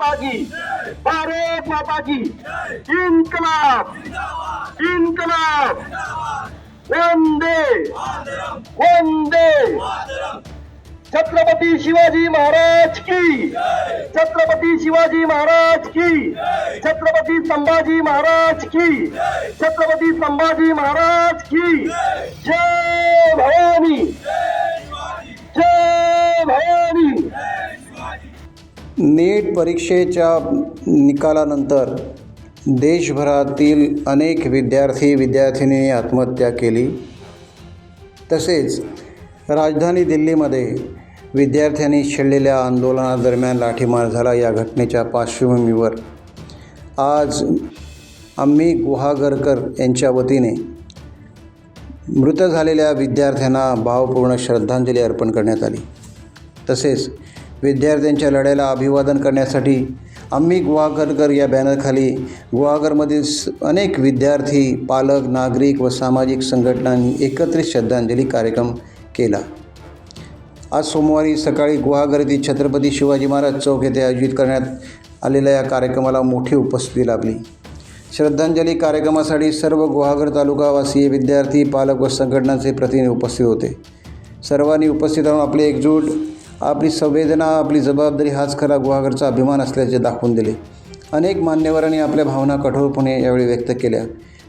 माता की, भारत माता की, इनकलाब इनकलाब, वंदे वंदे, छत्रपती शिवाजी महाराज की, छत्रपती शिवाजी महाराज की, छत्रपती संभाजी महाराज की, छत्रपती संभाजी महाराज की, जय भवानी, जय भवानी। नीट परीक्षेच्या निकालानंतर देशभरातील अनेक विद्यार्थिनींनी आत्महत्या केली। तसेच राजधानी दिल्लीमध्ये विद्यार्थ्यांनी छेडलेल्या आंदोलनादरम्यान लाठीमार झाला। या घटनेच्या पार्श्वभूमीवर आज आम्ही गुहागरकर यांच्या वतीने मृत झालेल्या विद्यार्थ्यांना भावपूर्ण श्रद्धांजली अर्पण करण्यात आली। तसेच विद्यार्थ्यांच्या लढ्याला अभिवादन करण्यासाठी आम्ही गुहागरकर या बॅनरखाली गुहागरमधील अनेक विद्यार्थी, पालक, नागरिक व सामाजिक संघटनांनी एकत्रित श्रद्धांजली कार्यक्रम केला। आज सोमवारी सकाळी गुहागर येथील छत्रपती शिवाजी महाराज चौक येथे आयोजित करण्यात आलेल्या या कार्यक्रमाला मोठी उपस्थिती लाभली। श्रद्धांजली कार्यक्रमासाठी सर्व गुहागर तालुकावासीय विद्यार्थी, पालक व संघटनांचे प्रतिनिधी उपस्थित होते। सर्वांनी उपस्थित राहून आपली एकजूट, आपली संवेदना, आपली जबाबदारी हाच खरा गुहागरचा अभिमान असल्याचे दाखवून दिले। अनेक मान्यवरांनी आपल्या भावना कठोरपणे यावेळी व्यक्त केल्या।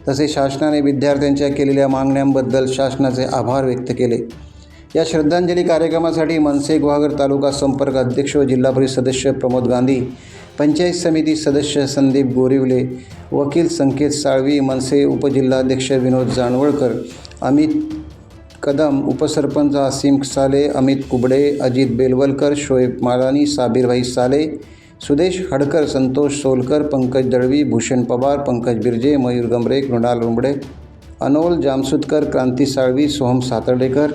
तसेच शासनाने विद्यार्थ्यांच्या केलेल्या मागण्यांबद्दल शासनाचे आभार व्यक्त केले। या श्रद्धांजली कार्यक्रमासाठी मनसे गुहागर तालुका संपर्क अध्यक्ष व जिल्हा परिषद सदस्य प्रमोद गांधी, पंचायत समिती सदस्य संदीप गोरिवले, वकील संकेत साळवी, मनसे उपजिल्हाध्यक्ष विनोद जानवळकर, अमित कदम, उपसरपंच आसिम साले, अमित कुबडे, अजित बेलवलकर, शोएब मालानी, साबिरभाई साले, सुदेश हडकर, संतोष सोलकर, पंकज दळवी, भूषण पवार, पंकज बिर्जे, मयूर गमरे, कृणाल रुंबडे, अनोल जामसुदकर, क्रांती साळवी, सोहम सातर्डेकर,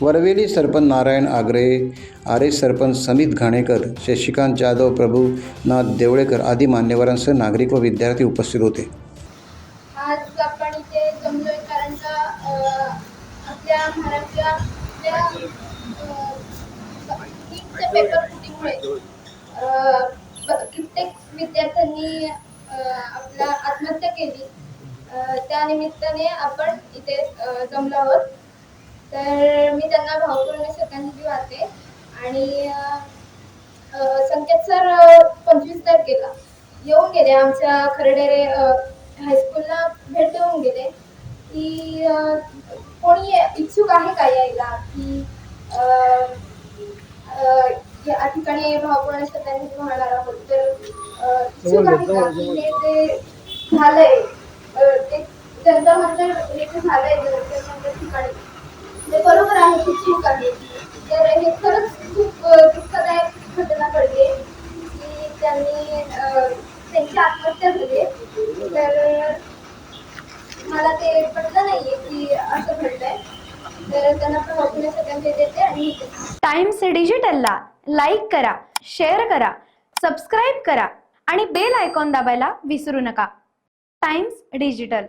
वरवेली सरपंच नारायण आगरे, आरे सरपंच समित घाणेकर, शशिकांत जाधव, प्रभुनाथ देवळेकर आदी मान्यवरांसह नागरिक व विद्यार्थी उपस्थित होते। आज आपण इथे जमलोय कारण का आपल्या महाराष्ट्रातल्या नीटच्या पेपर फुटीमुळे कित्येक विद्यार्थ्यांनी आपल्या आत्महत्या केली। त्या निमित्ताने आपण इथे जमलो आहोत। तर मी त्यांना भावपूर्ण श्रद्धांजली वाहते आणि संकेत सर 25 तारखेला येऊन गेले आमच्या खरडेरे हायस्कूलला भेट देऊन गेले की कोणी इच्छुक आहे का यायला, की या ठिकाणी भावपूर्ण श्रद्धांजली वाहणार आहोत। तर इच्छुक आहे का की हे जे झालंय ते जनता मंदिर हे जे झालंय जनता मंदिर ठिकाणी ते बरोबर आहे की चूक आहे। तर हे खरंच खूप दुःखदायक घटना घडली की त्यांची आत्महत्या झाली। तर मला ते पटलं नाहीये की असं घडलंय। तर त्यांना भावपूर्ण श्रद्धांजली देते। आणि टाइम्स डिजिटलला लाईक करा, शेअर करा, सबस्क्राईब करा आणि बेल आयकॉन दाबायला विसरू नका। Times digital.